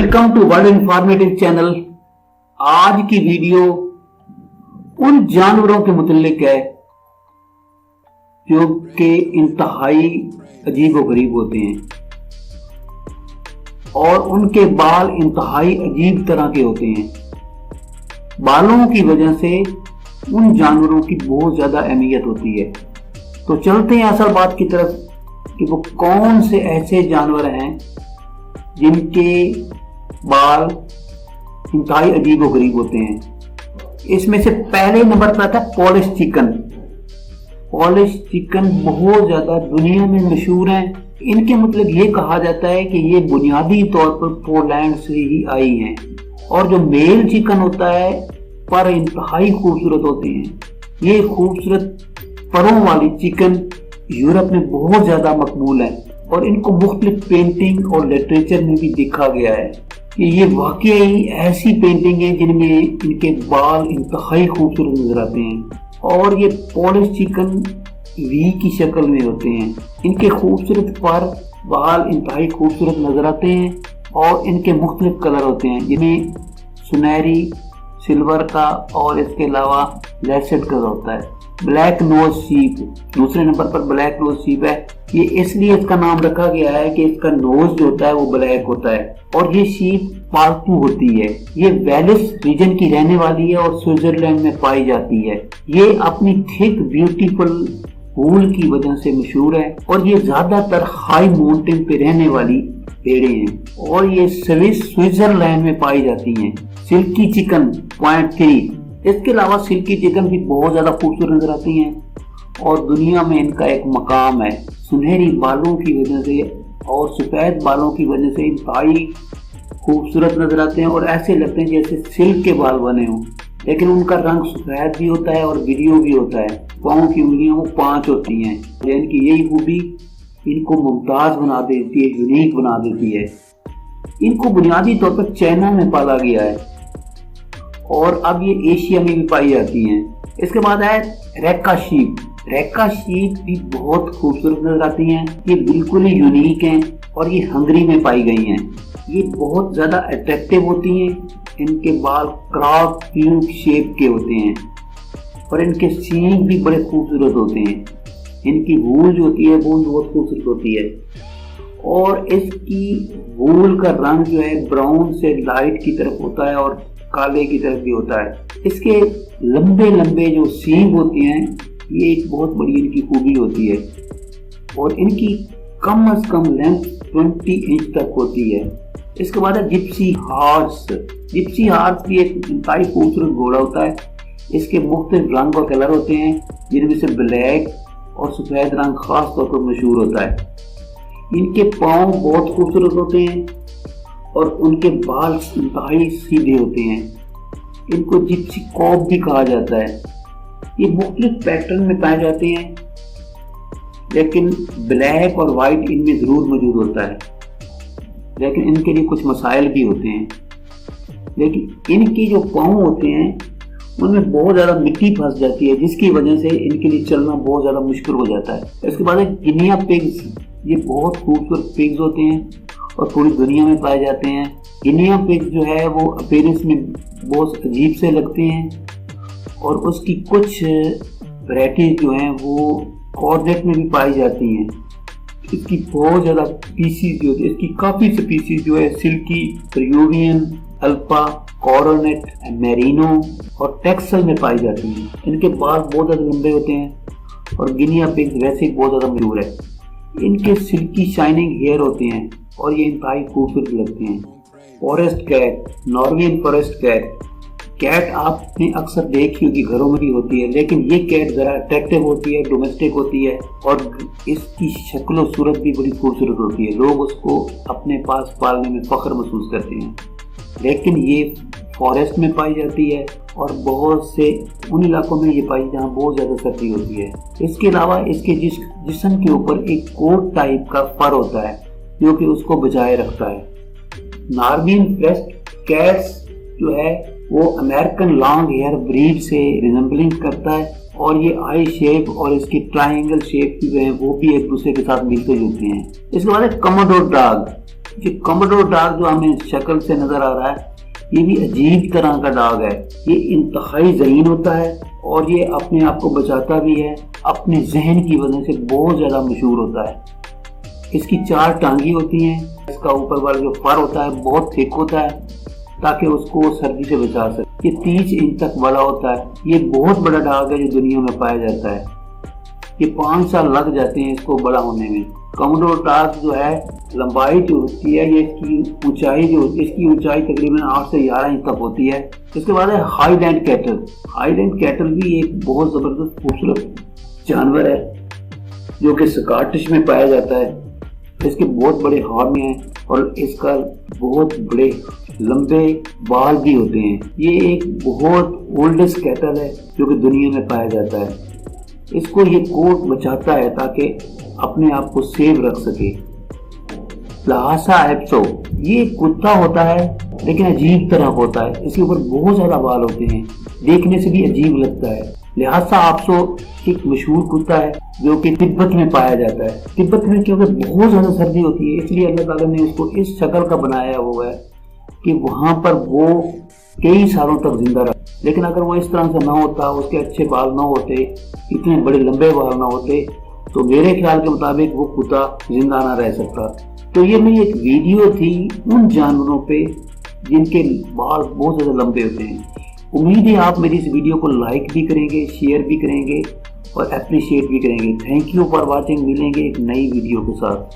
Welcome to world informative channel. आज की video उन जानवरों के मुतल्लिक है जो कि इंतहाई अजीबोगरीब होते हैं और उनके बाल इंतहाई अजीब तरह के होते हैं। बालों की वजह से उन जानवरों की बहुत ज्यादा अहमियत होती है। तो चलते हैं असल बात की तरफ कि वो कौन से ऐसे जानवर हैं जिनके बाल इंतहाई अजीबोगरीब होते हैं। इसमें से पहले नंबर पर आता है पॉलिश चिकन। पॉलिश चिकन बहुत ज्यादा दुनिया में मशहूर हैं। इनके मतलब ये कहा जाता है कि ये बुनियादी तौर पर पोलैंड से ही आई हैं और जो मेल चिकन होता है पर इंतहाई खूबसूरत होते हैं। ये खूबसूरत परों वाली चिकन यूरोप में बहुत ज्यादा मकबूल है और इनको मुख्तलिफ पेंटिंग और लिटरेचर में भी देखा गया है कि ये वाकई ऐसी पेंटिंग है जिनमें इनके बाल इंतहाई खूबसूरत नजर आते हैं और ये पॉलिश चिकन वी की शक्ल में होते हैं। इनके खूबसूरत पर बाल इंतहाई खूबसूरत नजर आते हैं और इनके मुख्तलिफ कलर होते हैं जिनमें सुनहरी, सिल्वर का और इसके अलावा लेसेड कलर होता है। ब्लैक नोज शीप दूसरे नंबर पर ब्लैक नोज शीप है। ये इसलिए इसका नाम रखा गया है कि इसका नोज जो होता है वो ब्लैक होता है और ये शीप पालतू होती है। ये वेलिस रीजन की रहने वाली है और स्विट्जरलैंड में पाई जाती है। ये अपनी थिक ब्यूटीफुल वूल की वजह से मशहूर है और ये ज्यादातर हाई माउंटेन पे रहने वाली भेड़ें हैं और ये स्विट्जरलैंड में पाई जाती हैं। Silky chicken point 3। इसके अलावा सिल्की चिकन भी बहुत ज्यादा खूबसूरत नजर आती हैं और दुनिया में इनका एक मकाम है। सुनहरी बालों की वजह से और सफेद बालों की वजह से इंतहाई खूबसूरत नजर आते हैं और ऐसे लगते हैं जैसे सिल्क के बाल बने हों, लेकिन उनका रंग सफेद भी होता है और वीडियो भी होता है। पाँव की उंगलियां वो 5 होती हैं। इनकी यही खूबी इनको मुमताज बना देती है, यूनिक बना देती है। इनको बुनियादी तौर पर चाइना में पाला गया है और अब ये एशिया में भी पाई जाती हैं। इसके बाद है रेका शीप। रेका शीप भी बहुत खूबसूरत नजर आती हैं। ये बिल्कुल ही यूनिक हैं और ये हंगरी में पाई गई हैं। ये बहुत ज्यादा अट्रैक्टिव होती हैं। इनके बाल क्रॉस ट्यूब शेप के होते हैं और इनके सींग भी बड़े खूबसूरत होते हैं। इनकी वूल जो होती है वो बहुत खूबसूरत होती है और इसकी वूल का रंग जो है ब्राउन से लाइट की तरफ होता है और काले की तरफ भी होता है। इसके लंबे लंबे जो सींग होते हैं ये एक बहुत बड़ी इनकी खूबी होती है और इनकी कम से कम लेंथ 20 इंच तक होती है। इसके बाद है जिप्सी हॉर्स। जिप्सी हॉर्स भी एक इंतहाई खूबसूरत घोड़ा होता है। इसके मुख्तलिफ रंग और कलर होते हैं जिनमें से ब्लैक और सफेद रंग खास तौर पर मशहूर होता है। इनके पाँव बहुत खूबसूरत होते हैं और उनके बाल इंतहाई सीधे होते हैं। इनको जिप्सी कॉब भी कहा जाता है। ये मुख्तलिफ पैटर्न में पाए जाते हैं लेकिन ब्लैक और वाइट इनमें जरूर मौजूद होता है, लेकिन इनके लिए कुछ मसाइल भी होते हैं। लेकिन इनके जो पाँव होते हैं उनमें बहुत ज्यादा मिट्टी फंस जाती है जिसकी वजह से इनके लिए चलना बहुत ज्यादा मुश्किल हो जाता है। इसके बाद है गिनिया पिग्स। ये बहुत खूबसूरत पिग्स होते हैं और पूरी दुनिया में पाए जाते हैं। गिनिया पिग्स जो है वो अपीयरेंस में बहुत अजीब से लगते हैं और उसकी कुछ वैरायटीज जो हैं वो कॉर्नेट में भी पाई जाती हैं। इसकी बहुत ज़्यादा स्पीसीज जो है, इसकी काफ़ी स्पीसीज जो है silkie, Peruvian, alpaca, coronet, merino और टेक्सल में पाई जाती हैं। इनके बाल बहुत ज़्यादा लंबे होते हैं और गिनिया पिग्स वैसे ही बहुत ज़्यादा मशहूर है। इनके सिल्की शाइनिंग हेयर होते हैं और ये इंतहाई खूबसूरत लगते हैं। Forest cat, Norwegian forest cat. Cat आपने अक्सर देखी होगी, घरों में भी होती है, लेकिन ये कैट जरा अट्रैक्टिव होती है, डोमेस्टिक होती है और इसकी शक्ल और सूरत भी बड़ी खूबसूरत होती है। लोग उसको अपने पास पालने में फख्र महसूस करते हैं, लेकिन ये फॉरेस्ट में पाई जाती है और बहुत से उन इलाकों में ये पाई जहाँ बहुत ज़्यादा सर्दी होती है। इसके अलावा इसके जिस्म के ऊपर एक कोट टाइप का फर होता है जो कि उसको बचाए रखता है। नॉर्वेजियन क्रेस्ट कैट्स जो है वो अमेरिकन लॉन्ग हेयर ब्रीड से रिजेंबलिंग करता है اور یہ آئی شیپ اور اس کی ٹرائنگل شیپ بھی ہیں وہ بھی ایک دوسرے کے ساتھ ملتے جلتے ہیں۔ اس کے بعد ہے کموڈور ڈاگ۔ یہ کموڈور ڈاگ جو ہمیں شکل سے نظر آ رہا ہے یہ بھی عجیب طرح کا ڈاگ ہے۔ یہ انتہائی ذہین ہوتا ہے اور یہ اپنے آپ کو بچاتا بھی ہے، اپنے ذہن کی وجہ سے بہت زیادہ مشہور ہوتا ہے۔ اس کی 4 ٹانگیں ہوتی ہیں، اس کا اوپر والا جو فر ہوتا ہے بہت تھک ہوتا ہے تاکہ اس کو سردی سے بچا سکے۔ یہ 30 انچ تک بڑا ہوتا ہے۔ یہ بہت بڑا ڈاگ ہے جو دنیا میں پایا جاتا ہے۔ یہ 5 سال لگ جاتے ہیں اس کو بڑا ہونے میں۔ کموڈور ڈاگ جو ہے لمبائی جو ہوتی ہے، یہ اس کی اونچائی جو ہوتی ہے، اس کی اونچائی تقریباً 8 سے 11 انچ تک ہوتی ہے۔ اس کے بعد ہے highland cattle. Highland cattle بھی ایک بہت زبردست خوبصورت جانور ہے جو کہ سکاٹش میں پایا جاتا ہے۔ اس کے بہت بڑے ہارن ہیں اور اس کا بہت بڑے لمبے بال بھی ہوتے ہیں۔ یہ ایک بہت اولڈسٹ کیٹل ہے جو کہ دنیا میں پایا جاتا ہے۔ اس کو یہ کوٹ بچاتا ہے تاکہ اپنے آپ کو سیو رکھ سکے۔ لہاسا ایپسو یہ ایک کتا ہوتا ہے لیکن عجیب طرح ہوتا ہے۔ اس کے اوپر بہت زیادہ بال ہوتے ہیں، دیکھنے سے بھی عجیب لگتا ہے۔ لہاسا ایپسو ایک مشہور کتا ہے جو کہ تبت میں پایا جاتا ہے۔ تبت میں کیونکہ بہت زیادہ سردی ہوتی ہے اس لیے اللہ تعالیٰ نے اس کو اس شکل کا بنایا ہوا ہے کہ وہاں پر وہ کئی سالوں تک زندہ رہا۔ لیکن اگر وہ اس طرح سے نہ ہوتا، اس کے اچھے بال نہ ہوتے، اتنے بڑے لمبے بال نہ ہوتے، تو میرے خیال کے مطابق وہ کتا زندہ نہ رہ سکتا۔ تو یہ میری ایک ویڈیو تھی ان جانوروں پہ جن کے بال بہت زیادہ لمبے ہوتے ہیں۔ امید ہے آپ میری اس ویڈیو کو لائک بھی کریں گے، شیئر بھی کریں گے اور اپریشیٹ بھی کریں گے۔ Thank you for watching. ملیں گے ایک نئی ویڈیو کے ساتھ۔